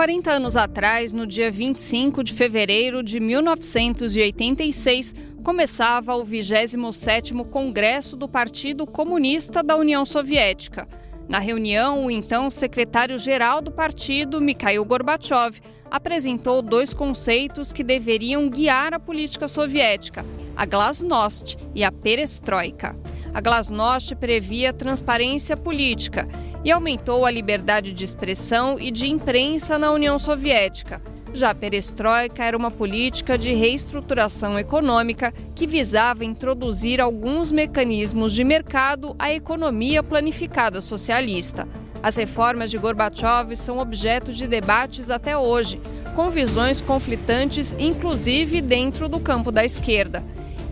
40 anos atrás, no dia 25 de fevereiro de 1986, começava o 27º Congresso do Partido Comunista da União Soviética. Na reunião, o então secretário-geral do partido, Mikhail Gorbachev, apresentou dois conceitos que deveriam guiar a política soviética: a glasnost e a perestroika. A glasnost previa transparência política e aumentou a liberdade de expressão e de imprensa na União Soviética. Já a perestroika era uma política de reestruturação econômica que visava introduzir alguns mecanismos de mercado à economia planificada socialista. As reformas de Gorbachev são objeto de debates até hoje, com visões conflitantes, inclusive dentro do campo da esquerda.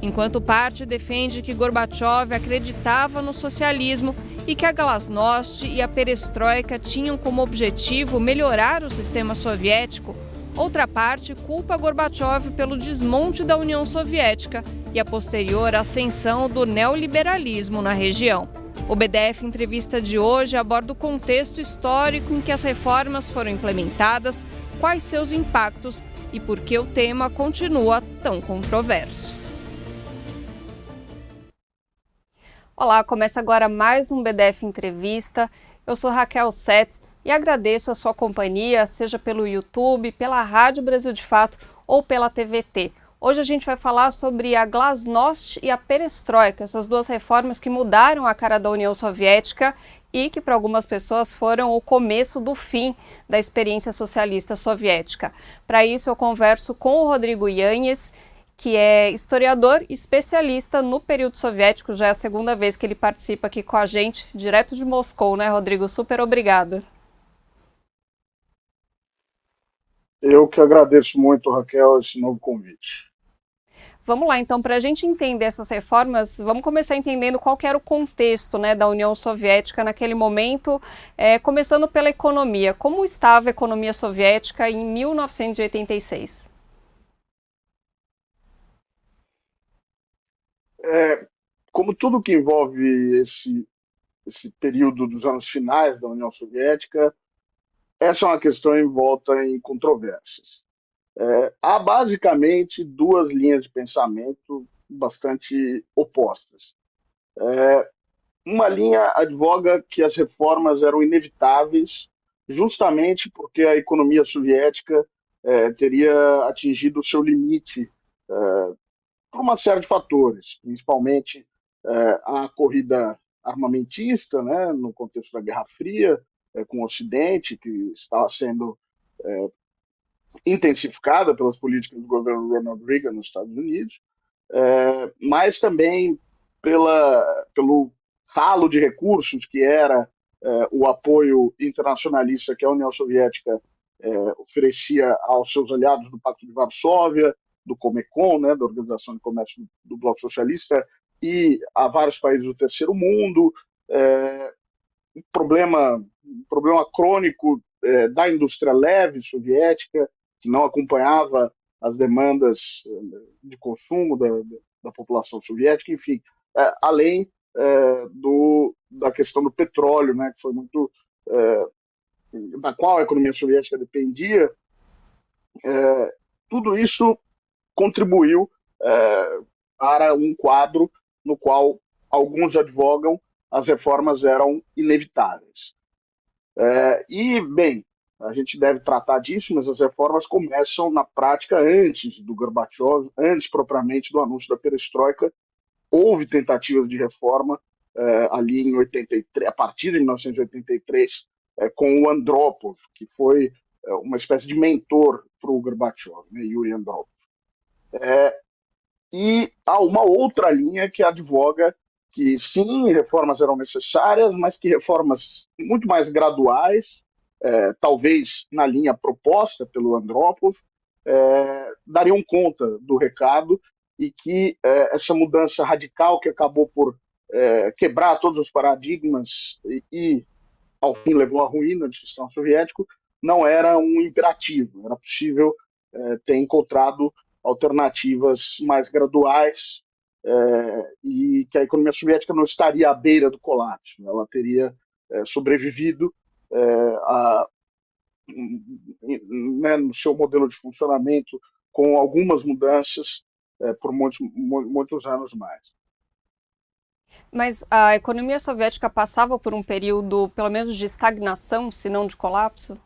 Enquanto parte defende que Gorbachev acreditava no socialismo e que a glasnost e a perestroika tinham como objetivo melhorar o sistema soviético, outra parte culpa Gorbachev pelo desmonte da União Soviética e a posterior ascensão do neoliberalismo na região. O BDF Entrevista de hoje aborda o contexto histórico em que as reformas foram implementadas, quais seus impactos e por que o tema continua tão controverso. Olá, começa agora mais um BDF Entrevista. Eu sou Raquel Setz e agradeço a sua companhia, seja pelo YouTube, pela Rádio Brasil de Fato ou pela TVT. Hoje a gente vai falar sobre a glasnost e a perestroika, essas duas reformas que mudaram a cara da União Soviética e que para algumas pessoas foram o começo do fim da experiência socialista soviética. Para isso eu converso com o Rodrigo Yanez, que é historiador e especialista no período soviético. Já é a segunda vez que ele participa aqui com a gente, direto de Moscou, né, Rodrigo? Super obrigada. Eu que agradeço muito, Raquel, esse novo convite. Vamos lá, então, para a gente entender essas reformas, vamos começar entendendo qual que era o contexto, né, da União Soviética naquele momento, começando pela economia. Como estava a economia soviética em 1986? Como tudo que envolve esse período dos anos finais da União Soviética, essa é uma questão envolta em controvérsias. Há basicamente duas linhas de pensamento bastante opostas. Uma linha advoga que as reformas eram inevitáveis, justamente porque a economia soviética teria atingido o seu limite por uma série de fatores, principalmente a corrida armamentista, né, no contexto da Guerra Fria, com o Ocidente, que estava sendo intensificada pelas políticas do governo Ronald Reagan nos Estados Unidos, mas também pelo ralo de recursos que era o apoio internacionalista que a União Soviética oferecia aos seus aliados do Pacto de Varsóvia, do Comecon, né, da Organização de Comércio do Bloco Socialista, e a vários países do terceiro mundo, um problema crônico da indústria leve soviética, que não acompanhava as demandas de consumo da população soviética, enfim, além da questão do petróleo, né, que foi muito da qual a economia soviética dependia. Tudo isso contribuiu para um quadro no qual alguns advogam as reformas eram inevitáveis. Bem, a gente deve tratar disso, mas as reformas começam na prática antes do Gorbachev, antes propriamente do anúncio da perestroika. Houve tentativas de reforma ali em 83, a partir de 1983, com o Andropov, que foi uma espécie de mentor para o Gorbachev, né, Yuri Andropov. E há uma outra linha que advoga que sim, reformas eram necessárias, mas que reformas muito mais graduais, talvez na linha proposta pelo Andropov, dariam conta do recado e que essa mudança radical que acabou por quebrar todos os paradigmas e ao fim levou à ruína do sistema soviético, não era um imperativo, era possível ter encontrado alternativas mais graduais e que a economia soviética não estaria à beira do colapso, ela teria sobrevivido né, no seu modelo de funcionamento, com algumas mudanças por muitos anos mais. Mas a economia soviética passava por um período, pelo menos, de estagnação, se não de colapso?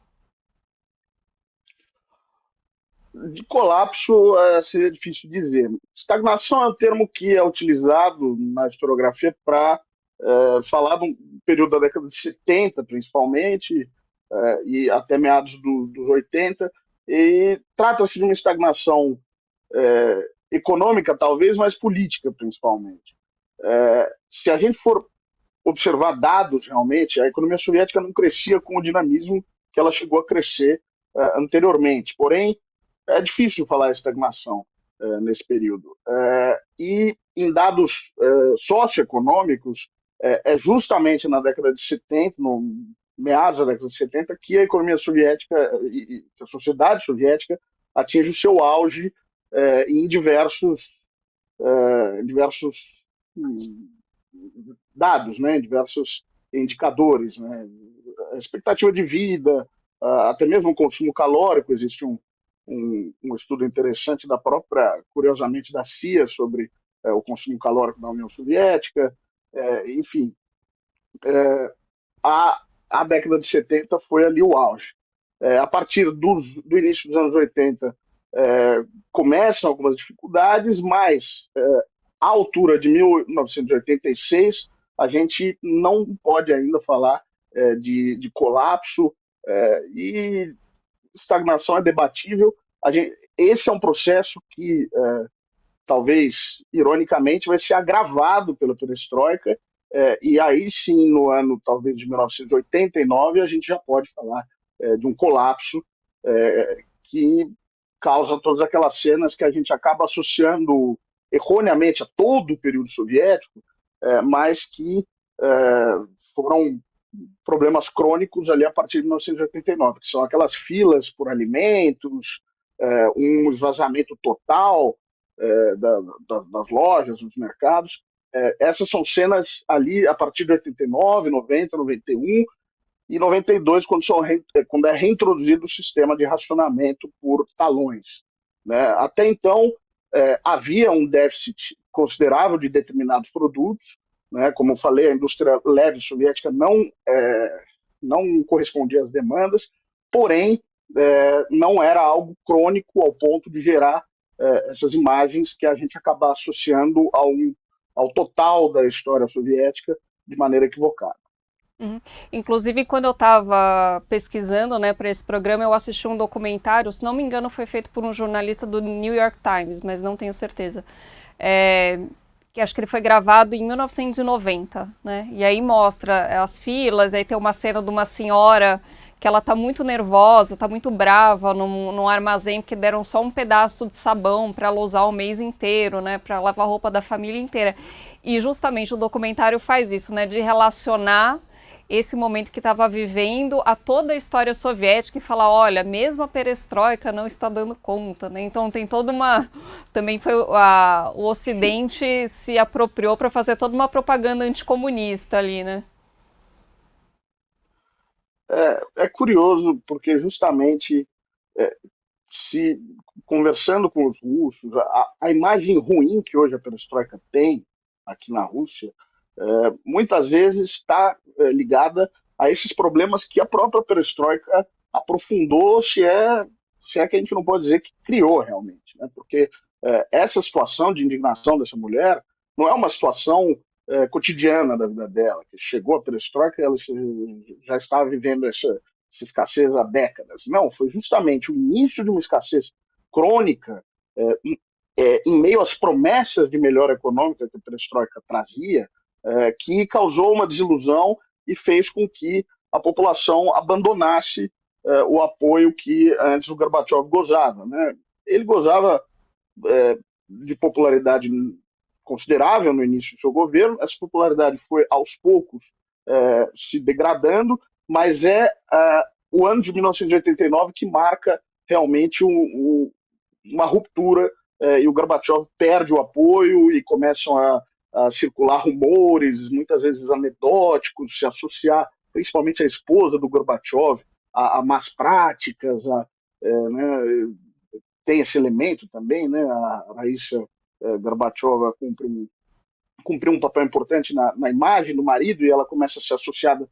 De colapso seria difícil dizer. Estagnação é um termo que é utilizado na historiografia para falar de um período da década de 70, principalmente, e até meados dos 80, e trata-se de uma estagnação econômica, talvez, mas política, principalmente. Se a gente for observar dados, realmente, a economia soviética não crescia com o dinamismo que ela chegou a crescer anteriormente. Porém, é difícil falar estagnação nesse período. E em dados socioeconômicos, é justamente na década de 70, no meados da década de 70, que a economia soviética e a sociedade soviética atinge o seu auge em diversos dados, né, diversos indicadores, né, a expectativa de vida, até mesmo o consumo calórico. Existe um estudo interessante da própria, curiosamente, da CIA sobre o consumo calórico da União Soviética. Enfim, a, a década de 70 foi ali o auge. A partir do início dos anos 80, começam algumas dificuldades, mas à altura de 1986, a gente não pode ainda falar de colapso, e estagnação é debatível. Esse é um processo que talvez, ironicamente, vai ser agravado pela perestroika, e aí sim, no ano talvez de 1989, a gente já pode falar de um colapso que causa todas aquelas cenas que a gente acaba associando erroneamente a todo o período soviético, mas que foram problemas crônicos ali a partir de 1989, que são aquelas filas por alimentos, um esvaziamento total das lojas, dos mercados. Essas são cenas ali a partir de 89, 90, 91 e 92, quando é reintroduzido o sistema de racionamento por talões. Né? Até então, havia um déficit considerável de determinados produtos, né? Como eu falei, a indústria leve soviética não correspondia às demandas, porém, não era algo crônico ao ponto de gerar essas imagens que a gente acaba associando ao total da história soviética de maneira equivocada. Uhum. Inclusive, quando eu estava pesquisando, né, para esse programa, eu assisti um documentário, se não me engano, foi feito por um jornalista do New York Times, mas não tenho certeza. É, que acho que ele foi gravado em 1990, né? E aí mostra as filas, aí tem uma cena de uma senhora que ela tá muito nervosa, tá muito brava num armazém porque deram só um pedaço de sabão para ela usar o mês inteiro, né, para lavar a roupa da família inteira. E justamente o documentário faz isso, né, de relacionar esse momento que estava vivendo a toda a história soviética e falar, olha, mesmo a perestroika não está dando conta, né? Então tem toda uma, também foi o Ocidente se apropriou para fazer toda uma propaganda anticomunista ali, né? É curioso porque justamente é, se conversando com os russos, a imagem ruim que hoje a perestroika tem aqui na Rússia, muitas vezes está ligada a esses problemas que a própria perestroika aprofundou, se é que a gente não pode dizer que criou realmente, né? Porque essa situação de indignação dessa mulher não é uma situação cotidiana da vida dela, que chegou a perestroika e ela já estava vivendo essa escassez há décadas. Não, foi justamente o início de uma escassez crônica, em meio às promessas de melhora econômica que a perestroika trazia, que causou uma desilusão e fez com que a população abandonasse o apoio que antes o Gorbachev gozava. Né? Ele gozava de popularidade considerável no início do seu governo. Essa popularidade foi aos poucos se degradando, mas o ano de 1989 que marca realmente uma ruptura, e o Gorbachev perde o apoio e começam a circular rumores, muitas vezes anedóticos, se associar principalmente a esposa do Gorbachev a más práticas, né, tem esse elemento também, né? A Raíssa Gorbachev cumpriu um papel importante na imagem do marido e ela começa a ser associada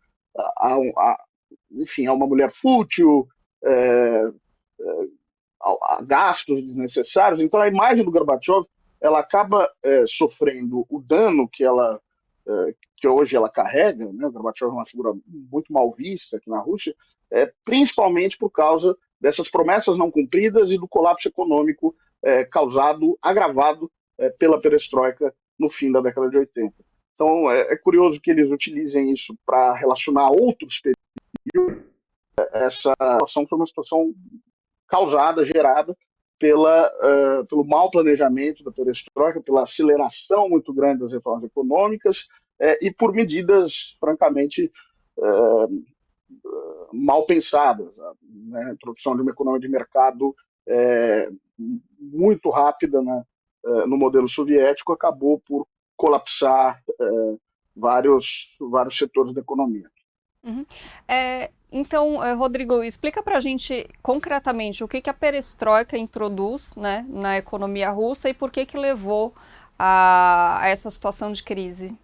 enfim, a uma mulher fútil, é, a gastos desnecessários. Então, a imagem do Gorbachev ela acaba sofrendo o dano que hoje ela carrega. Né? O Gorbachev é uma figura muito mal vista aqui na Rússia, principalmente por causa dessas promessas não cumpridas e do colapso econômico agravado pela perestroika no fim da década de 80. Então, é curioso que eles utilizem isso para relacionar outros períodos. Essa situação foi uma situação gerada pelo mau planejamento da perestroika, pela aceleração muito grande das reformas econômicas e por medidas, francamente, mal pensadas. Né? A introdução de uma economia de mercado muito rápida, né? No modelo soviético acabou por colapsar vários setores da economia. Uhum. Então, Rodrigo, explica para a gente concretamente o que a perestroika introduz, né, na economia russa e por que levou a essa situação de crise.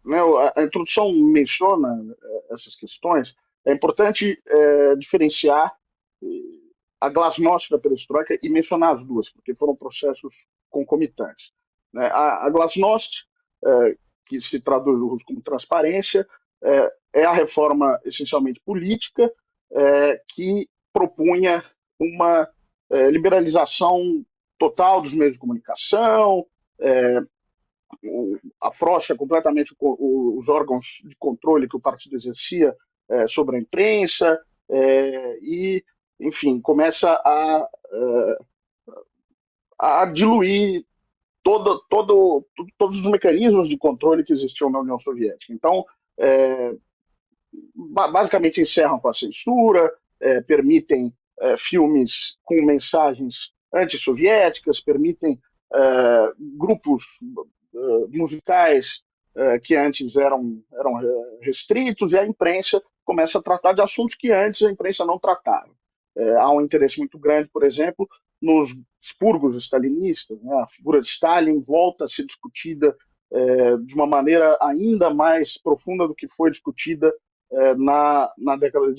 Né, a introdução menciona essas questões. É importante diferenciar a glasnost da perestroika e mencionar as duas, porque foram processos concomitantes. Né? A glasnost, que se traduz no russo como transparência, é a reforma essencialmente política que propunha uma liberalização total dos meios de comunicação, afrouxa completamente os órgãos de controle que o partido exercia sobre a imprensa e, enfim, começa a diluir todos os mecanismos de controle que existiam na União Soviética. Então, basicamente encerram com a censura, permitem filmes com mensagens antissoviéticas, permitem grupos musicais que antes eram restritos, e a imprensa começa a tratar de assuntos que antes a imprensa não tratava. Há um interesse muito grande, por exemplo, nos expurgos stalinistas. Né? A figura de Stalin volta a ser discutida de uma maneira ainda mais profunda do que foi discutida na década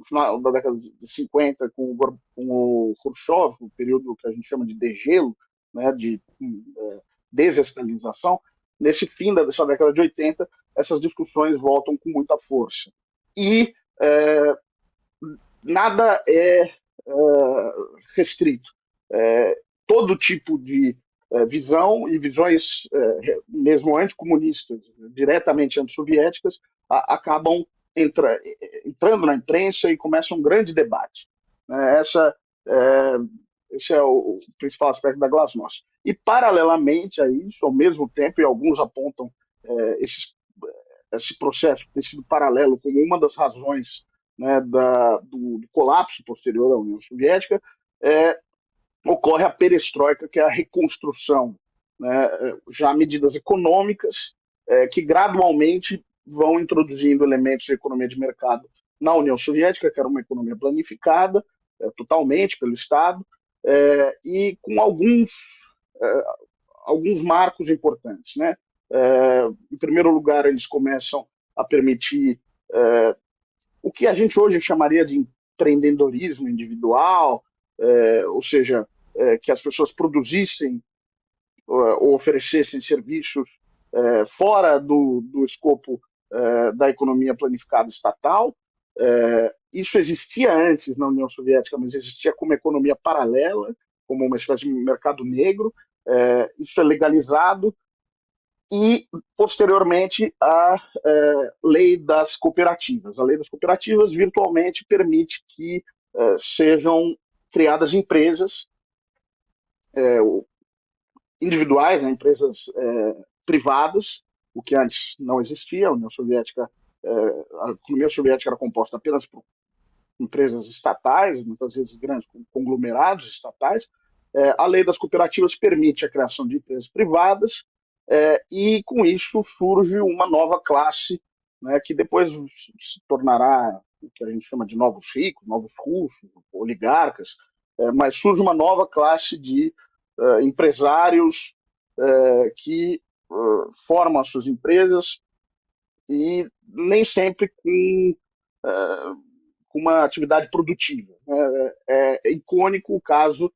final da década de 50 com o Khrushchev, o período que a gente chama de degelo, né, de desestalinização. Nesse fim dessa década de 80, essas discussões voltam com muita força. E nada é restrito. Todo tipo de visão e visões mesmo anticomunistas, diretamente antissoviéticas, acabam entrando na imprensa e começa um grande debate. Esse é o principal aspecto da glasnost. E, paralelamente a isso, ao mesmo tempo, e alguns apontam esse processo ter sido paralelo como uma das razões, né, do colapso posterior à União Soviética, ocorre a perestroika, que é a reconstrução, né, já medidas econômicas que gradualmente vão introduzindo elementos de economia de mercado na União Soviética, que era uma economia planificada totalmente pelo Estado, e com alguns marcos importantes. Né? Em primeiro lugar, eles começam a permitir o que a gente hoje chamaria de empreendedorismo individual, ou seja, que as pessoas produzissem ou oferecessem serviços fora do escopo da economia planificada estatal. Isso existia antes na União Soviética, mas existia como economia paralela, como uma espécie de mercado negro. Isso é legalizado e, posteriormente, a lei das cooperativas. A lei das cooperativas virtualmente permite que sejam criadas empresas individuais, né, empresas privadas, o que antes não existia. A União Soviética, a economia soviética era composta apenas por empresas estatais, muitas vezes grandes conglomerados estatais. A lei das cooperativas permite a criação de empresas privadas e, com isso, surge uma nova classe né, que depois se tornará o que a gente chama de novos ricos, novos russos, oligarcas, mas surge uma nova classe de empresários que formam as suas empresas e nem sempre com uma atividade produtiva, né? É icônico o caso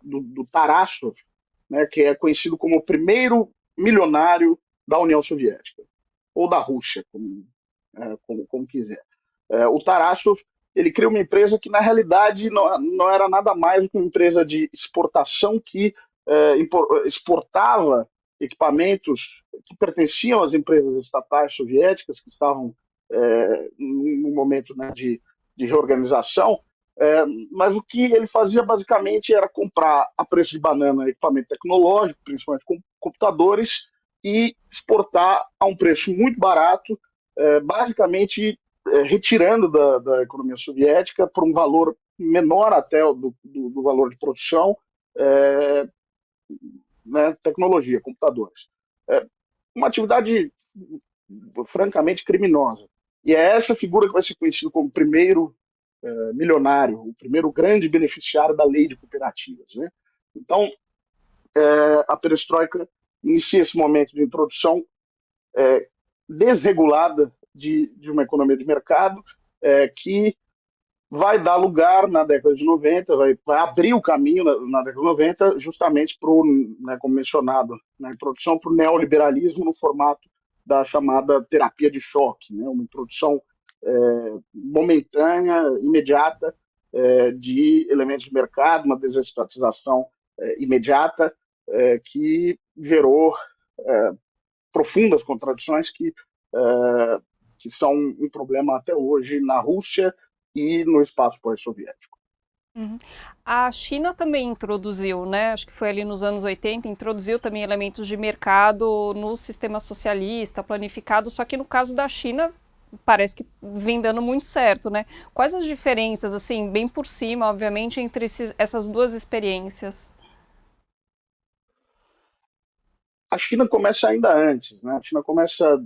do Tarasov, né, que é conhecido como o primeiro milionário da União Soviética, ou da Rússia, como quiser. O Tarasov ele criou uma empresa que, na realidade, não era nada mais do que uma empresa de exportação que exportava equipamentos que pertenciam às empresas estatais soviéticas que estavam no momento, né, de reorganização, mas o que ele fazia basicamente era comprar a preço de banana equipamento tecnológico, principalmente computadores, e exportar a um preço muito barato, basicamente retirando da economia soviética por um valor menor até do valor de produção, é, né, tecnologia, computadores. É uma atividade francamente criminosa. E é essa figura que vai ser conhecida como o primeiro milionário, o primeiro grande beneficiário da lei de cooperativas, né? Então, a perestroika inicia esse momento de introdução desregulada de uma economia de mercado que vai dar lugar na década de 90, vai abrir o caminho na década de 90 justamente para, né, como mencionado na introdução, para o neoliberalismo no formato da chamada terapia de choque, né, uma introdução momentânea, imediata, de elementos de mercado, uma desestatização imediata, que gerou profundas contradições que são um problema até hoje na Rússia e no espaço pós-soviético. Uhum. A China também introduziu, né? Acho que foi ali nos anos 80, introduziu também elementos de mercado no sistema socialista, planificado, só que no caso da China parece que vem dando muito certo, né? Quais as diferenças, assim, bem por cima, obviamente, entre essas duas experiências? A China começa ainda antes, né? A China começa,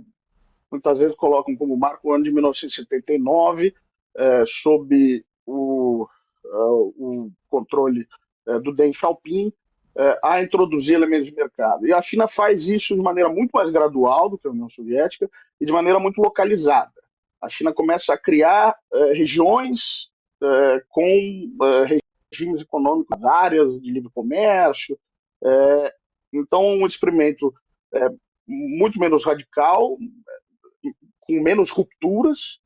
muitas vezes colocam como marco o ano de 1979, sob o controle do Deng Xiaoping, a introduzir elementos de mercado. E a China faz isso de maneira muito mais gradual do que a União Soviética e de maneira muito localizada. A China começa a criar regiões com regimes econômicos, áreas de livre comércio. Então, um experimento muito menos radical, com menos rupturas,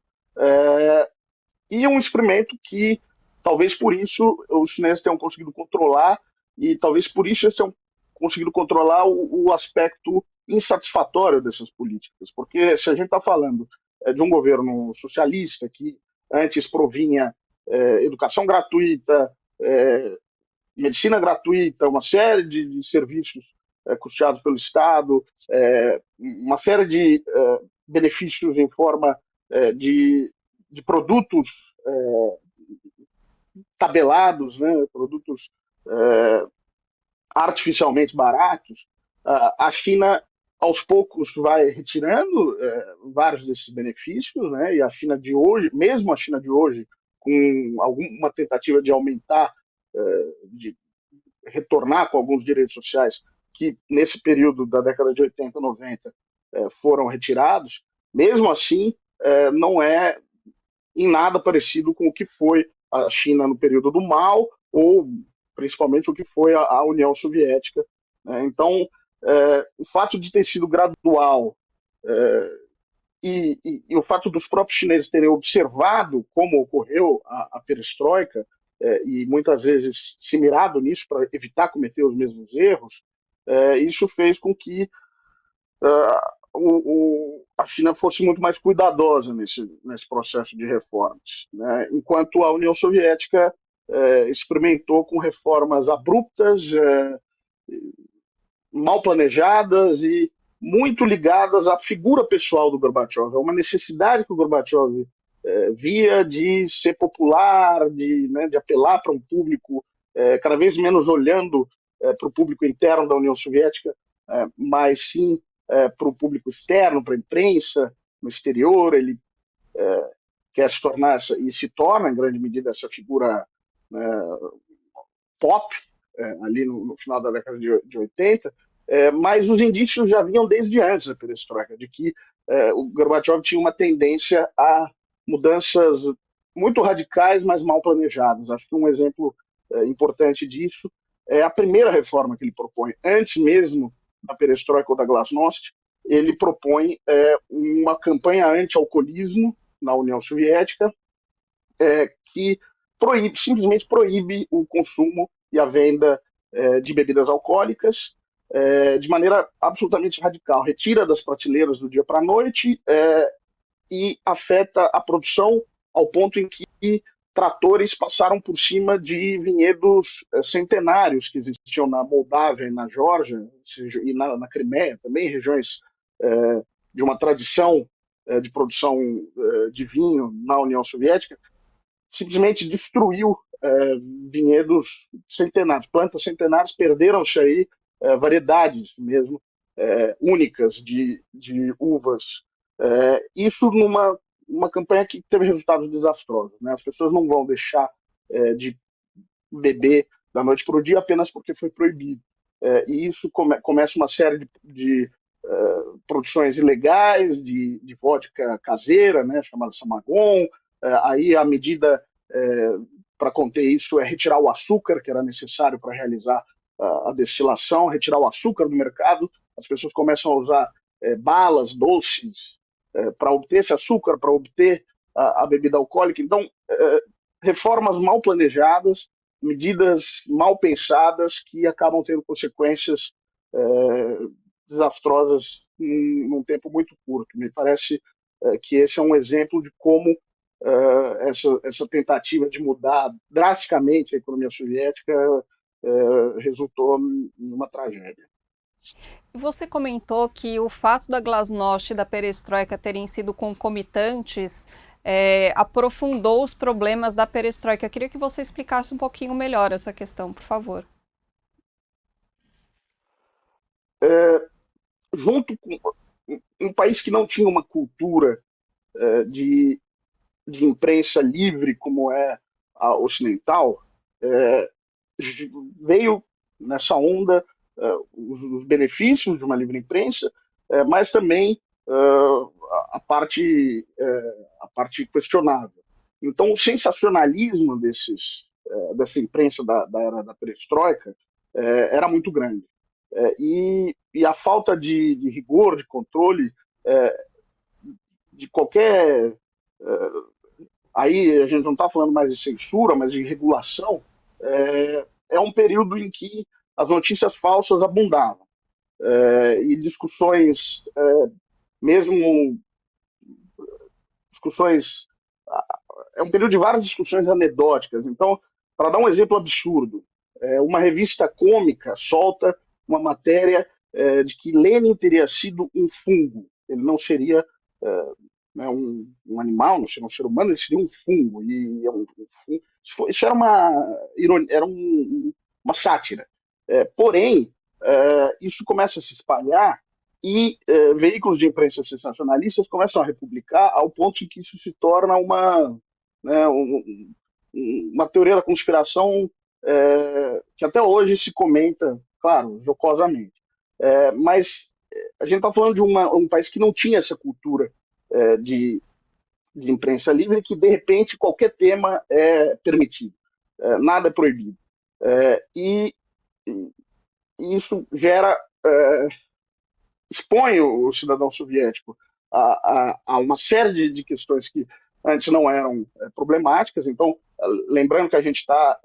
e um experimento que talvez por isso os chineses tenham conseguido controlar, e talvez por isso eles tenham conseguido controlar o aspecto insatisfatório dessas políticas. Porque se a gente está falando de um governo socialista que antes provinha educação gratuita, medicina gratuita, uma série de serviços custeados pelo Estado, uma série de benefícios em forma de produtos tabelados, né, produtos artificialmente baratos. A China, aos poucos, vai retirando vários desses benefícios, né, e a China de hoje, mesmo a China de hoje, com alguma tentativa de aumentar, de retornar com alguns direitos sociais que nesse período da década de 80, 90 foram retirados, mesmo assim não é em nada parecido com o que foi a China no período do Mao ou principalmente o que foi a União Soviética. Então, o fato de ter sido gradual e o fato dos próprios chineses terem observado como ocorreu a perestroika e muitas vezes se mirado nisso para evitar cometer os mesmos erros, isso fez com que a China fosse muito mais cuidadosa nesse processo de reformas, né? Enquanto a União Soviética experimentou com reformas abruptas, mal planejadas e muito ligadas à figura pessoal do Gorbachev, a uma necessidade que o Gorbachev via de ser popular, de apelar para um público cada vez menos olhando para o público interno da União Soviética, mas sim para o público externo, para a imprensa, no exterior, ele quer se tornar e se torna, em grande medida, essa figura pop, ali no final da década de 80, mas os indícios já vinham desde antes da perestroika, de que o Gorbachev tinha uma tendência a mudanças muito radicais, mas mal planejadas. Acho que um exemplo importante disso é a primeira reforma que ele propõe, antes mesmo da perestroika ou da glasnost, ele propõe uma campanha anti-alcoolismo na União Soviética, que simplesmente proíbe o consumo e a venda de bebidas alcoólicas de maneira absolutamente radical. Retira das prateleiras do dia para a noite e afeta a produção ao ponto em que tratores passaram por cima de vinhedos centenários que existiam na Moldávia e na Geórgia e na Crimeia também, regiões de uma tradição de produção de vinho na União Soviética, simplesmente destruiu vinhedos centenários, plantas centenárias, perderam-se aí variedades mesmo únicas de uvas. Isso numa uma campanha que teve resultados desastrosos. Né? As pessoas não vão deixar de beber da noite para o dia apenas porque foi proibido. E isso começa uma série de produções ilegais de vodka caseira, né, chamada Samagon. Aí a medida para conter isso é retirar o açúcar que era necessário para realizar a destilação, retirar o açúcar do mercado. As pessoas começam a usar balas, doces, para obter esse açúcar, para obter a bebida alcoólica. Então, reformas mal planejadas, medidas mal pensadas que acabam tendo consequências desastrosas num tempo muito curto. Me parece que esse é um exemplo de como essa tentativa de mudar drasticamente a economia soviética resultou em uma tragédia. Você comentou que o fato da glasnost e da perestroika terem sido concomitantes aprofundou os problemas da perestroika. Eu queria que você explicasse um pouquinho melhor essa questão, por favor. Junto com um país que não tinha uma cultura de imprensa livre como é a ocidental, veio nessa onda os benefícios de uma livre imprensa, mas também a parte questionável. Então, o sensacionalismo dessa imprensa da era da perestroika era muito grande. E a falta de rigor, de controle, de qualquer. Aí a gente não está falando mais de censura, mas de regulação. É um período em que as notícias falsas abundavam. E discussões, mesmo discussões. É um período de várias discussões anedóticas. Então, para dar um exemplo absurdo, uma revista cômica solta uma matéria de que Lenin teria sido um fungo. Ele não seria né, um animal, não seria um ser humano, ele seria um fungo. E isso era uma ironia, era uma sátira. Porém, isso começa a se espalhar e veículos de imprensa sensacionalistas começam a republicar ao ponto em que isso se torna né, uma teoria da conspiração que até hoje se comenta, claro, jocosamente. Mas a gente está falando de um país que não tinha essa cultura de imprensa livre, que de repente qualquer tema é permitido, nada é proibido. E isso gera, expõe o cidadão soviético a uma série de questões que antes não eram problemáticas. Então, lembrando que a gente está,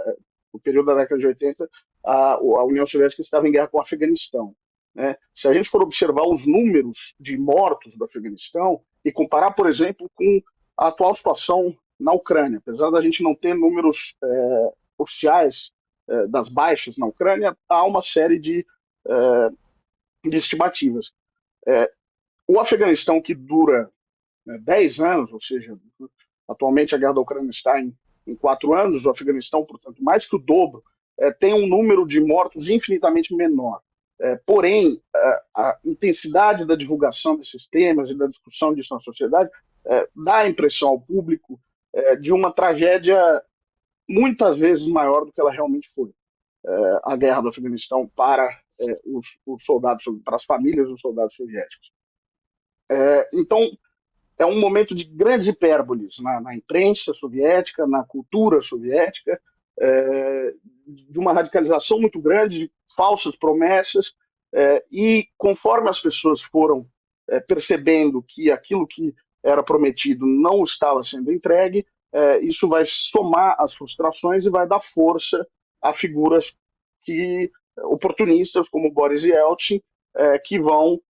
no período da década de 80, a União Soviética estava em guerra com o Afeganistão. Né? Se a gente for observar os números de mortos do Afeganistão e comparar, por exemplo, com a atual situação na Ucrânia, apesar da gente não ter números oficiais das baixas na Ucrânia, há uma série de estimativas. O Afeganistão, que dura 10 anos, ou seja, atualmente a guerra da Ucrânia está em 4 anos, o Afeganistão, portanto, mais que o dobro, tem um número de mortos infinitamente menor. Porém, a intensidade da divulgação desses temas e da discussão disso na sociedade dá a impressão ao público de uma tragédia muitas vezes maior do que ela realmente foi. A guerra do Afeganistão para os soldados, para as famílias dos soldados soviéticos. Então, é um momento de grandes hipérboles na imprensa soviética, na cultura soviética, de uma radicalização muito grande, de falsas promessas, e conforme as pessoas foram percebendo que aquilo que era prometido não estava sendo entregue, isso vai somar as frustrações e vai dar força a figuras oportunistas como Boris Yeltsin, que vão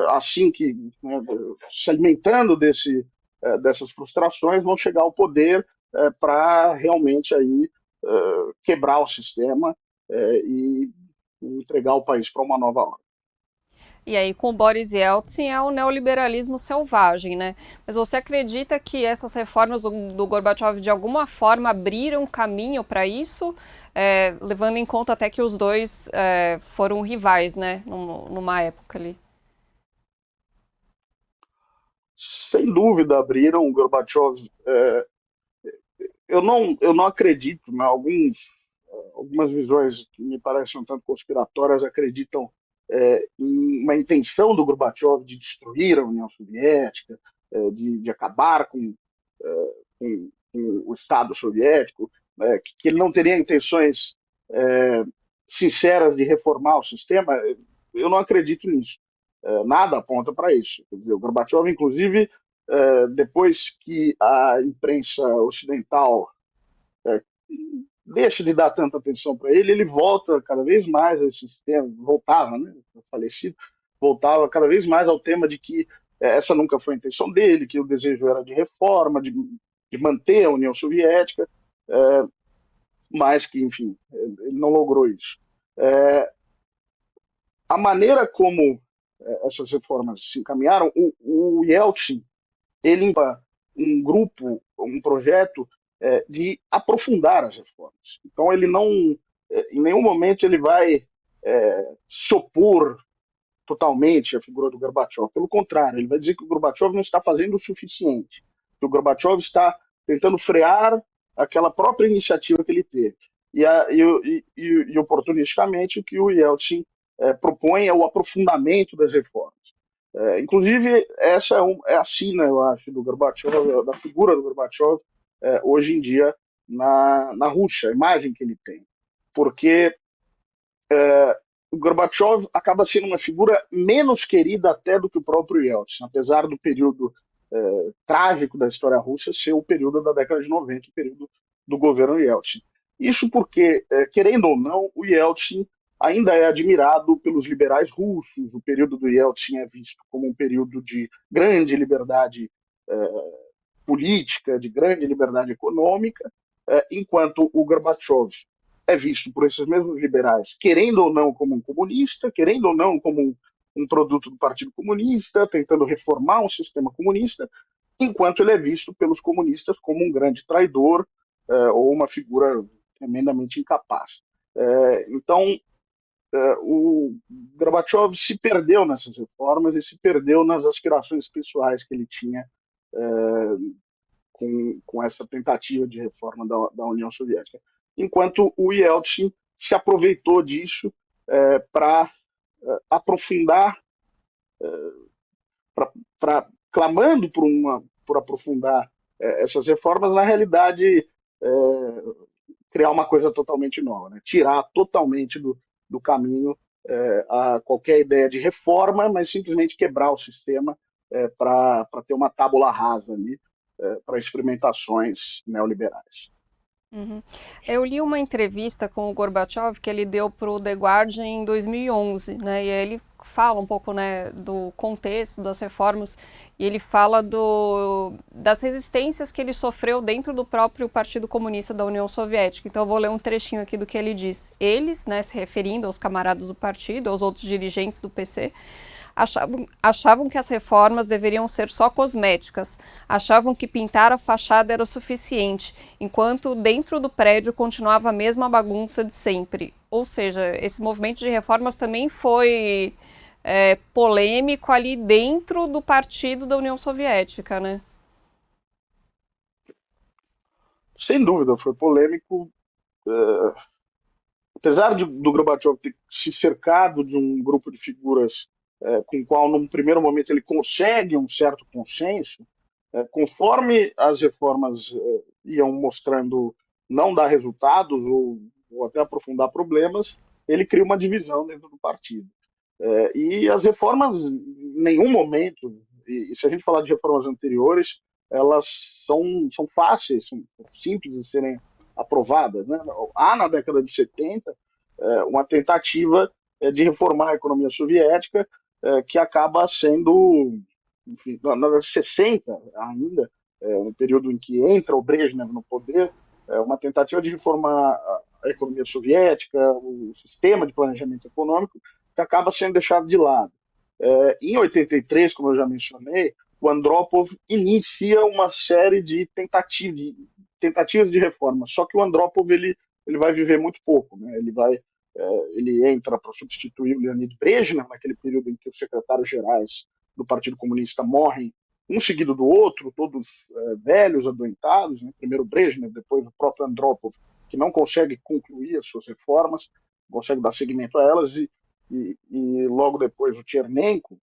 assim que, né, se alimentando dessas frustrações, vão chegar ao poder para realmente aí quebrar o sistema e entregar o país para uma nova ordem. E aí, com Boris Yeltsin, é o neoliberalismo selvagem, né? Mas você acredita que essas reformas do Gorbachev, de alguma forma, abriram caminho para isso? Levando em conta até que os dois foram rivais, né? Numa época ali. Sem dúvida abriram. O Gorbachev, eu não acredito, né? Algumas visões que me parecem um tanto conspiratórias acreditam em uma intenção do Gorbachev de destruir a União Soviética, de acabar com o Estado soviético, que ele não teria intenções sinceras de reformar o sistema. Eu não acredito nisso. Nada aponta para isso. Quer dizer, o Gorbachev, inclusive, depois que a imprensa ocidental deixa de dar tanta atenção para ele, ele volta cada vez mais a esse sistema, voltava, né, falecido, voltava cada vez mais ao tema de que essa nunca foi a intenção dele, que o desejo era de reforma, de manter a União Soviética, mas que, enfim, ele não logrou isso. A maneira como essas reformas se encaminharam, o Yeltsin, ele um grupo, um projeto de aprofundar as reformas. Então, ele não, em nenhum momento, ele vai se opor totalmente à figura do Gorbachev. Pelo contrário, ele vai dizer que o Gorbachev não está fazendo o suficiente, que o Gorbachev está tentando frear aquela própria iniciativa que ele teve. E oportunisticamente, o que o Yeltsin propõe é o aprofundamento das reformas. Inclusive, essa é a sina, eu acho, do Gorbachev, da figura do Gorbachev, hoje em dia na Rússia, a imagem que ele tem. Porque o Gorbachev acaba sendo uma figura menos querida até do que o próprio Yeltsin, apesar do período trágico da história russa ser o período da década de 90, o período do governo Yeltsin. Isso porque, querendo ou não, o Yeltsin ainda é admirado pelos liberais russos. O período do Yeltsin é visto como um período de grande liberdade política, de grande liberdade econômica, enquanto o Gorbachev é visto por esses mesmos liberais, querendo ou não como um comunista, querendo ou não como um produto do Partido Comunista, tentando reformar um sistema comunista, enquanto ele é visto pelos comunistas como um grande traidor ou uma figura tremendamente incapaz. Então, o Gorbachev se perdeu nessas reformas e se perdeu nas aspirações pessoais que ele tinha com essa tentativa de reforma da União Soviética. Enquanto o Yeltsin se aproveitou disso para aprofundar, clamando por aprofundar essas reformas, na realidade criar uma coisa totalmente nova, né? Tirar totalmente do caminho a qualquer ideia de reforma, mas simplesmente quebrar o sistema para ter uma tábula rasa ali para experimentações neoliberais. Uhum. Eu li uma entrevista com o Gorbachev que ele deu para o The Guardian em 2011, né? E aí ele fala um pouco, né, do contexto das reformas e ele fala das resistências que ele sofreu dentro do próprio Partido Comunista da União Soviética. Então eu vou ler um trechinho aqui do que ele diz. Eles, né, se referindo aos camaradas do partido, aos outros dirigentes do PC, achavam que as reformas deveriam ser só cosméticas, achavam que pintar a fachada era o suficiente, enquanto dentro do prédio continuava a mesma bagunça de sempre. Ou seja, esse movimento de reformas também foi polêmico ali dentro do partido da União Soviética, né? Sem dúvida, foi polêmico. Apesar do Gorbachev ter se cercado de um grupo de figuras com o qual, num primeiro momento, ele consegue um certo consenso, conforme as reformas iam mostrando não dar resultados ou até aprofundar problemas, ele cria uma divisão dentro do partido. E as reformas, em nenhum momento, e se a gente falar de reformas anteriores, elas são fáceis, são simples de serem aprovadas. Né? Há, na década de 70, uma tentativa de reformar a economia soviética, que acaba sendo, enfim, na década de 60 ainda, no período em que entra o Brezhnev no poder, uma tentativa de reformar a economia soviética, o sistema de planejamento econômico, que acaba sendo deixado de lado. Em 83, como eu já mencionei, o Andropov inicia uma série de tentativas de reforma. Só que o Andropov ele vai viver muito pouco, né? Ele entra para substituir o Leonid Brezhnev naquele período em que os secretários gerais do Partido Comunista morrem um seguido do outro, todos velhos, adoentados, né? Primeiro Brezhnev, depois o próprio Andropov, que não consegue concluir as suas reformas, consegue dar seguimento a elas, e logo depois o Chernenko.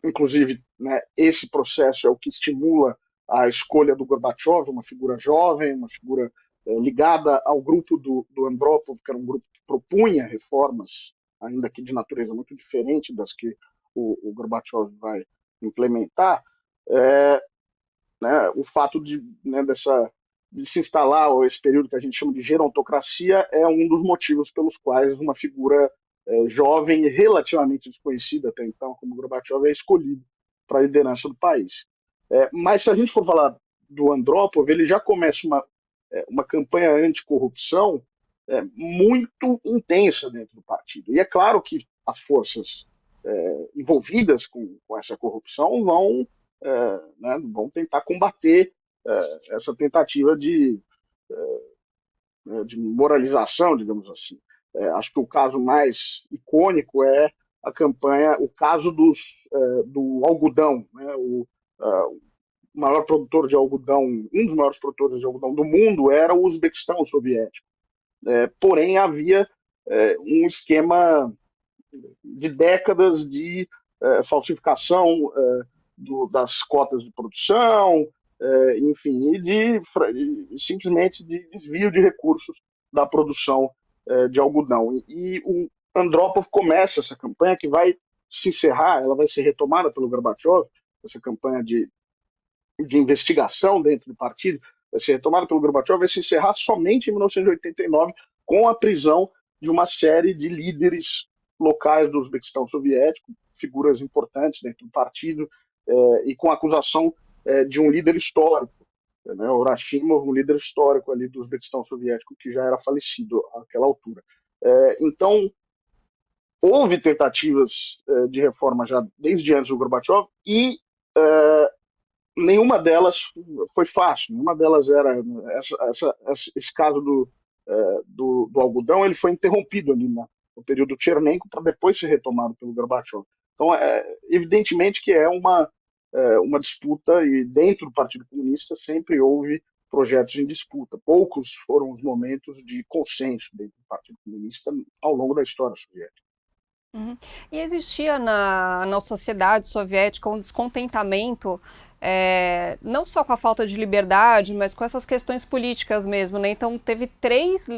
Inclusive, né, esse processo é o que estimula a escolha do Gorbachev, uma figura jovem, uma figura ligada ao grupo do Andropov, que era um grupo que propunha reformas, ainda que de natureza muito diferente das que o Gorbachev vai implementar. É, né, o fato de se instalar esse período que a gente chama de gerontocracia é um dos motivos pelos quais uma figura jovem e relativamente desconhecida até então, como Gorbachev, é escolhido para a liderança do país. Mas se a gente for falar do Andropov, ele já começa uma campanha anticorrupção muito intensa dentro do partido. E é claro que as forças envolvidas com essa corrupção vão tentar combater essa tentativa de moralização, digamos assim. Acho que o caso mais icônico é a campanha, o caso do algodão, né? Maior produtor de algodão, um dos maiores produtores de algodão do mundo era o Uzbequistão soviético. Porém, havia um esquema de décadas de falsificação das cotas de produção, enfim, simplesmente de desvio de recursos da produção de algodão. E o Andropov começa essa campanha que vai se encerrar, ela vai ser retomada pelo Gorbachev, essa campanha de investigação dentro do partido, vai ser retomada pelo Gorbachev, vai se encerrar somente em 1989 com a prisão de uma série de líderes locais do Uzbequistão soviético, figuras importantes dentro do partido, e com a acusação de um líder histórico, né, o Rashimov, um líder histórico ali do Uzbequistão soviético, que já era falecido àquela altura. Então, houve tentativas de reforma já desde antes do Gorbachev e nenhuma delas foi fácil, nenhuma delas era esse caso do algodão, ele foi interrompido ali no período Chernenko para depois ser retomado pelo Gorbachev. Então, evidentemente que é uma disputa e dentro do Partido Comunista sempre houve projetos em disputa. Poucos foram os momentos de consenso dentro do Partido Comunista ao longo da história soviética. Uhum. E existia na sociedade soviética um descontentamento, não só com a falta de liberdade, mas com essas questões políticas mesmo, né? Então teve três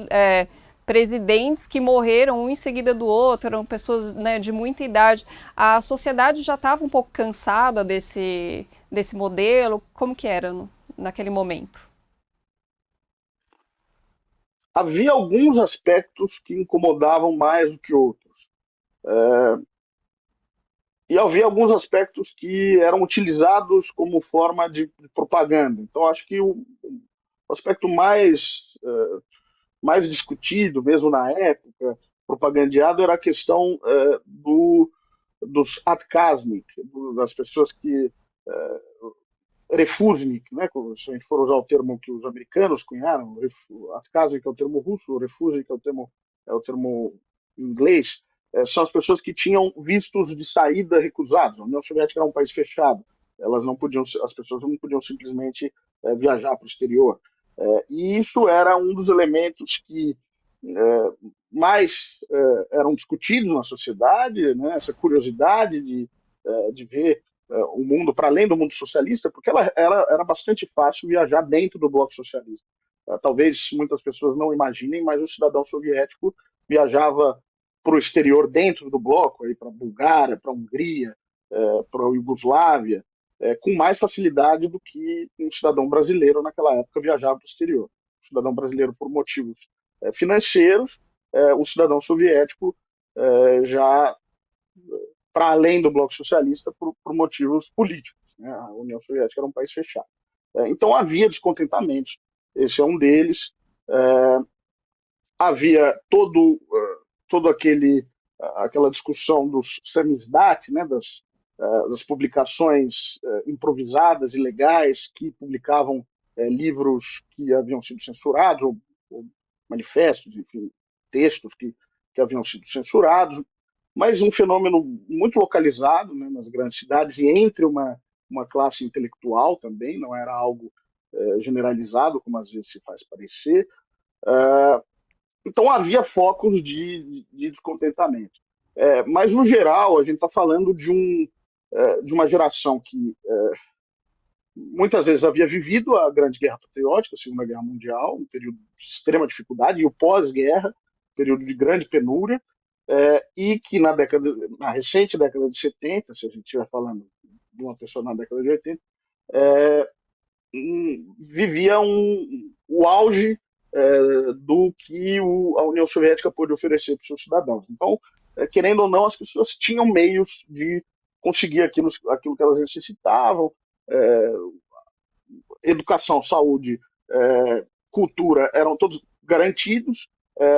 presidentes que morreram um em seguida do outro, eram pessoas, né, de muita idade. A sociedade já estava um pouco cansada desse modelo. Como que era naquele momento? Havia alguns aspectos que incomodavam mais do que outros. E havia alguns aspectos que eram utilizados como forma de propaganda. Então, acho que o aspecto mais discutido, mesmo na época, propagandeado, era a questão dos atkaznik, das pessoas que refusnik, né? Se a gente for usar o termo que os americanos cunharam, atkaznik é o termo russo, refusnik é o termo inglês, são as pessoas que tinham vistos de saída recusados. A União Soviética era um país fechado, elas não podiam, as pessoas não podiam simplesmente viajar para o exterior. E isso era um dos elementos que mais eram discutidos na sociedade, né? Essa curiosidade de ver o mundo para além do mundo socialista, porque era bastante fácil viajar dentro do bloco socialista. Talvez muitas pessoas não imaginem, mas o cidadão soviético viajava para o exterior dentro do bloco, para a Bulgária, para a Hungria, para a Iugoslávia, com mais facilidade do que um cidadão brasileiro naquela época viajava para o exterior. O cidadão brasileiro, por motivos financeiros, o cidadão soviético já para além do bloco socialista por motivos políticos. Né? A União Soviética era um país fechado. Então havia descontentamentos, esse é um deles. Havia todo aquela discussão dos samizdat, né, das publicações improvisadas, ilegais, que publicavam livros que haviam sido censurados, ou manifestos, enfim, textos que haviam sido censurados, mas um fenômeno muito localizado, né, nas grandes cidades e entre uma classe intelectual também, não era algo generalizado, como às vezes se faz parecer. Então havia focos de descontentamento. Mas, no geral, a gente está falando de uma geração que muitas vezes havia vivido a Grande Guerra Patriótica, a Segunda Guerra Mundial, um período de extrema dificuldade, e o pós-guerra, período de grande penúria, e que na recente década de 70, se a gente estiver falando de uma pessoa na década de 80, vivia o auge do que a União Soviética pôde oferecer para os seus cidadãos. Então, querendo ou não, as pessoas tinham meios de conseguir aquilo que elas necessitavam, educação, saúde, cultura eram todos garantidos.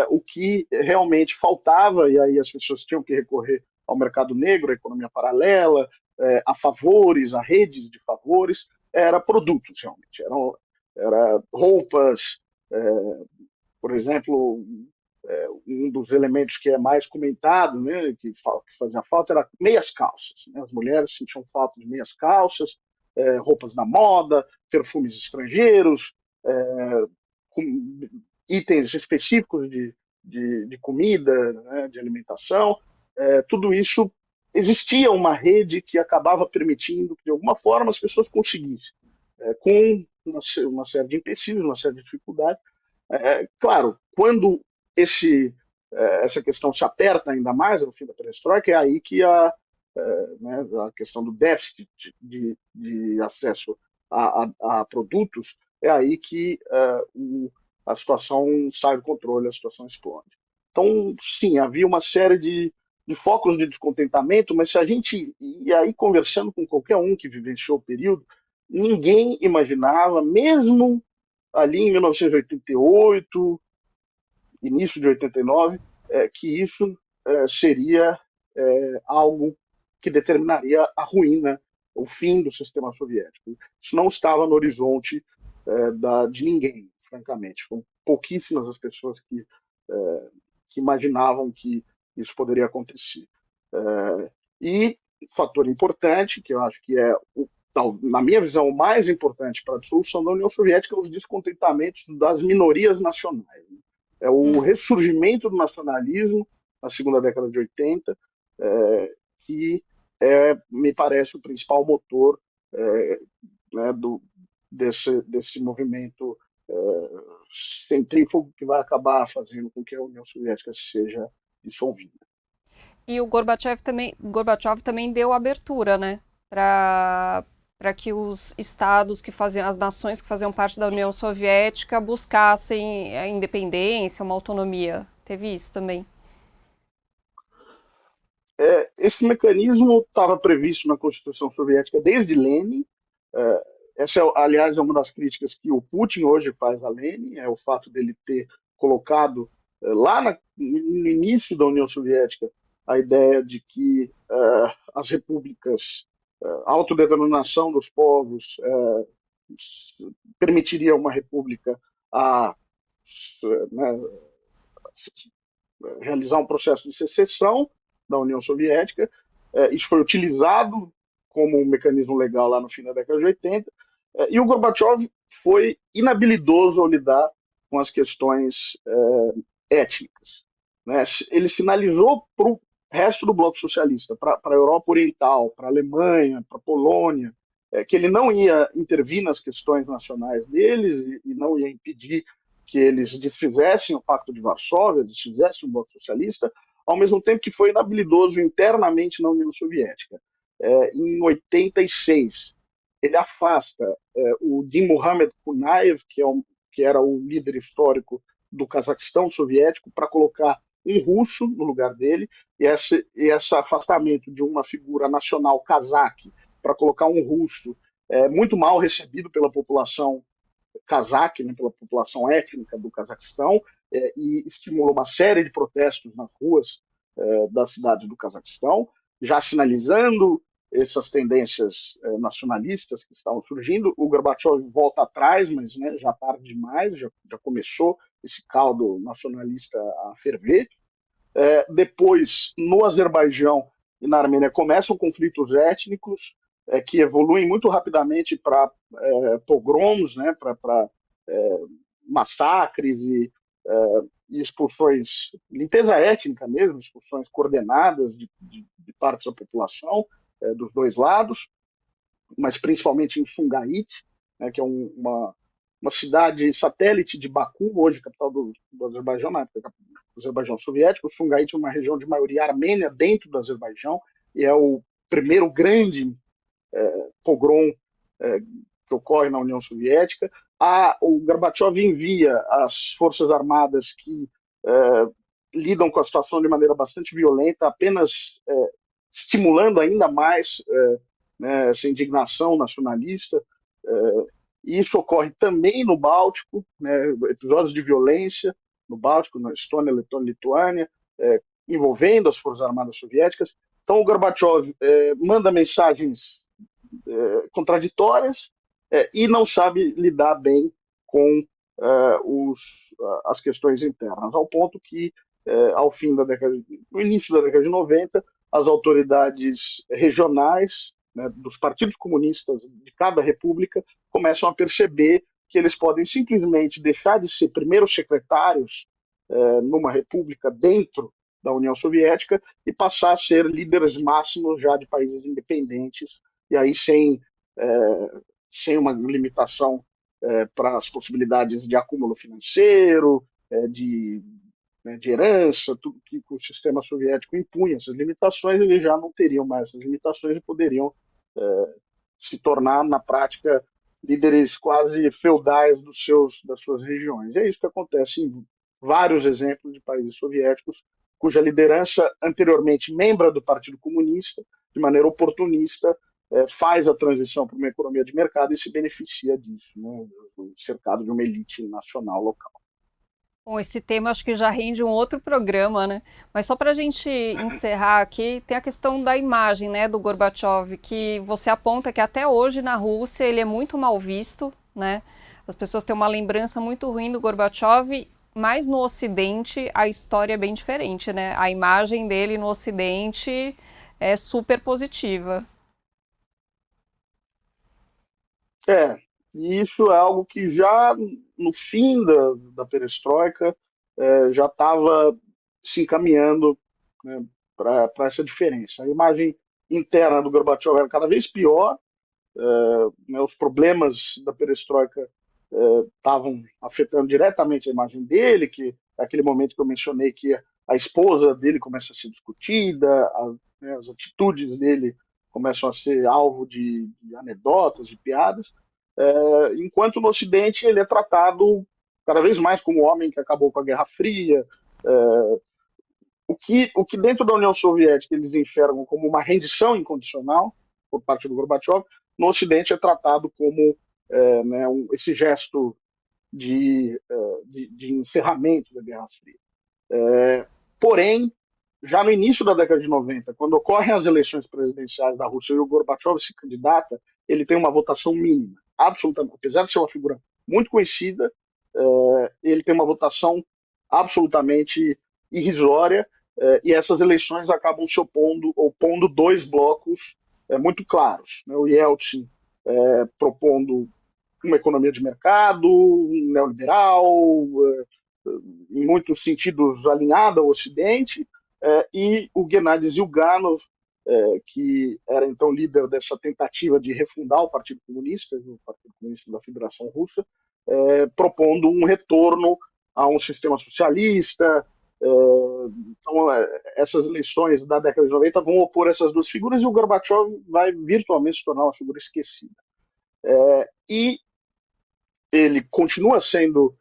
O que realmente faltava, e aí as pessoas tinham que recorrer ao mercado negro, à economia paralela, a favores, a redes de favores, era produtos realmente, era roupas, por exemplo, um dos elementos que é mais comentado, né, que fazia falta, era meias calças. Né? As mulheres sentiam falta de meias calças, roupas da moda, perfumes estrangeiros, com itens específicos de comida, né, de alimentação. Tudo isso existia uma rede que acabava permitindo que, de alguma forma, as pessoas conseguissem, com uma série de empecilhos, uma série de dificuldades. Claro, quando essa questão se aperta ainda mais no fim da perestroika, é aí que né, a questão do déficit de acesso a produtos, é aí que a situação sai do controle, a situação explode. Então, sim, havia uma série de focos de descontentamento, mas se a gente, e aí conversando com qualquer um que vivenciou o período, ninguém imaginava, mesmo ali em 1988, início de 89, que isso seria algo que determinaria a ruína, o fim do sistema soviético. Isso não estava no horizonte de ninguém, francamente. Foram pouquíssimas as pessoas que imaginavam que isso poderia acontecer. E fator importante, que eu acho que na minha visão, o mais importante para a dissolução da União Soviética, é os descontentamentos das minorias nacionais. É o ressurgimento do nacionalismo na segunda década de 80, que me parece o principal motor né, desse movimento centrífugo que vai acabar fazendo com que a União Soviética seja dissolvida. E o Gorbachev também deu abertura, né, para que os estados que faziam, as nações que faziam parte da União Soviética buscassem a independência, uma autonomia. Teve isso também. Esse mecanismo estava previsto na Constituição Soviética desde Lenin. Essa, aliás, é uma das críticas que o Putin hoje faz a Lenin, é o fato dele ter colocado lá no início da União Soviética a ideia de que as repúblicas, a autodeterminação dos povos, permitiria uma república a, né, realizar um processo de secessão da União Soviética. Isso foi utilizado como um mecanismo legal lá no fim da década de 80. E o Gorbachev foi inabilidoso ao lidar com as questões étnicas. Né? Ele sinalizou para o resto do bloco socialista, para a Europa Oriental, para a Alemanha, para a Polônia, que ele não ia intervir nas questões nacionais deles e não ia impedir que eles desfizessem o Pacto de Varsóvia, desfizessem o bloco socialista, ao mesmo tempo que foi inabilidoso internamente na União Soviética. Em 86, ele afasta o Din Mohamed Kunaev, que era o líder histórico do Cazaquistão soviético, para colocar um russo no lugar dele, esse afastamento de uma figura nacional cazaque para colocar um russo muito mal recebido pela população cazaque, né, pela população étnica do Cazaquistão, e estimulou uma série de protestos nas ruas das cidades do Cazaquistão, já sinalizando essas tendências nacionalistas que estavam surgindo. O Gorbachev volta atrás, mas né, já tarde demais, já começou esse caldo nacionalista a ferver. Depois, no Azerbaijão e na Armênia, começam conflitos étnicos que evoluem muito rapidamente para pogroms, né, para massacres e expulsões, limpeza étnica mesmo, expulsões coordenadas de partes da população dos dois lados, mas principalmente em Sumgait, né, que é uma cidade satélite de Baku, hoje capital do Azerbaijão, na época do Azerbaijão soviético. Sumgait é uma região de maioria armênia dentro do Azerbaijão e é o primeiro grande pogrom que ocorre na União Soviética. O Gorbachev envia as forças armadas que lidam com a situação de maneira bastante violenta, apenas estimulando ainda mais né, essa indignação nacionalista. E isso ocorre também no Báltico, né, episódios de violência no Báltico, na Estônia, Letônia, Lituânia, envolvendo as Forças Armadas Soviéticas. Então, o Gorbachev manda mensagens contraditórias e não sabe lidar bem com as questões internas, ao ponto que, ao fim da década, no início da década de 90, as autoridades regionais, né, dos partidos comunistas de cada república começam a perceber que eles podem simplesmente deixar de ser primeiros secretários numa república dentro da União Soviética e passar a ser líderes máximos já de países independentes, e aí sem uma limitação para as possibilidades de acúmulo financeiro, de herança, tudo que o sistema soviético impunha, essas limitações, eles já não teriam mais essas limitações e poderiam se tornar, na prática, líderes quase feudais das suas regiões. E é isso que acontece em vários exemplos de países soviéticos, cuja liderança, anteriormente membro do Partido Comunista, de maneira oportunista, faz a transição para uma economia de mercado e se beneficia disso, né, cercado de uma elite nacional local. Bom, esse tema acho que já rende um outro programa, né? Mas só para a gente encerrar aqui, tem a questão da imagem, né, do Gorbachev, que você aponta que até hoje na Rússia ele é muito mal visto, né? As pessoas têm uma lembrança muito ruim do Gorbachev, mas no Ocidente a história é bem diferente, né? A imagem dele no Ocidente é super positiva. É, e isso é algo que já no fim da perestroika já estava se encaminhando, né, para essa diferença. A imagem interna do Gorbachev era cada vez pior, né, os problemas da perestroika estavam afetando diretamente a imagem dele, que é aquele momento que eu mencionei que a esposa dele começa a ser discutida, né, as atitudes dele começam a ser alvo de anedotas, de piadas, enquanto no Ocidente ele é tratado cada vez mais como um homem que acabou com a Guerra Fria, o que dentro da União Soviética eles enxergam como uma rendição incondicional por parte do Gorbachev, no Ocidente é tratado como né, esse gesto de encerramento da Guerra Fria. Porém, já no início da década de 90, quando ocorrem as eleições presidenciais da Rússia e o Gorbachev se candidata, ele tem uma votação mínima, absolutamente, apesar de ser uma figura muito conhecida, ele tem uma votação absolutamente irrisória, e essas eleições acabam se opondo dois blocos muito claros, né? O Yeltsin propondo uma economia de mercado, neoliberal, em muitos sentidos alinhada ao Ocidente, e o Gennady Zyuganov, que era então líder dessa tentativa de refundar o Partido Comunista da Federação Russa, propondo um retorno a um sistema socialista. Então, essas eleições da década de 90 vão opor essas duas figuras e o Gorbachev vai virtualmente se tornar uma figura esquecida. E ele continua sendo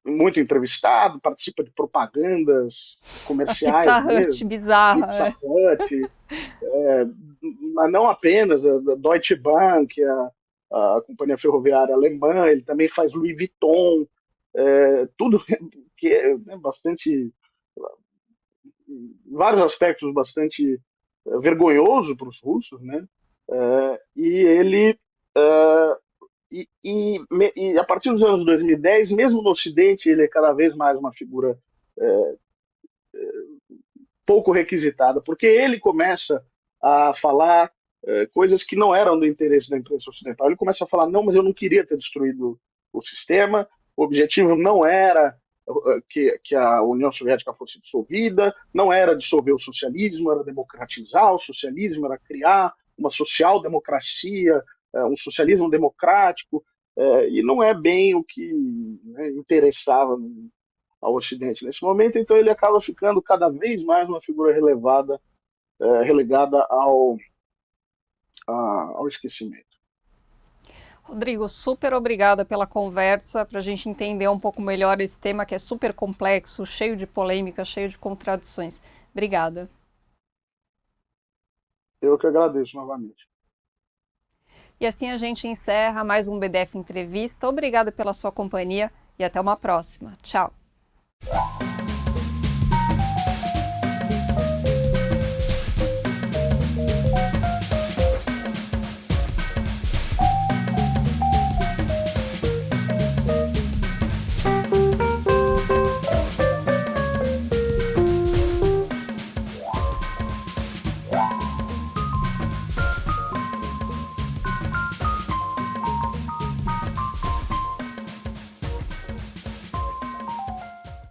muito entrevistado, participa de propagandas A comerciais Pizza Hut, mesmo, bizarra. Pizza Hut, mas não apenas, a Deutsche Bank, a companhia ferroviária alemã, ele também faz Louis Vuitton, tudo que é bastante, em vários aspectos, bastante vergonhoso para os russos, né? E ele e a partir dos anos 2010, mesmo no Ocidente, ele é cada vez mais uma figura pouco requisitada, porque ele começa a falar coisas que não eram do interesse da imprensa ocidental. Ele começa a falar: não, mas eu não queria ter destruído o sistema, o objetivo não era que a União Soviética fosse dissolvida, não era dissolver o socialismo, era democratizar o socialismo, era criar uma social-democracia, um socialismo democrático, e não é bem o que, né, interessava ao Ocidente nesse momento, então ele acaba ficando cada vez mais uma figura relegada ao esquecimento. Rodrigo, super obrigada pela conversa, para a gente entender um pouco melhor esse tema que é super complexo, cheio de polêmica, cheio de contradições. Obrigada. Eu que agradeço novamente. E assim a gente encerra mais um BDF Entrevista. Obrigada pela sua companhia e até uma próxima. Tchau.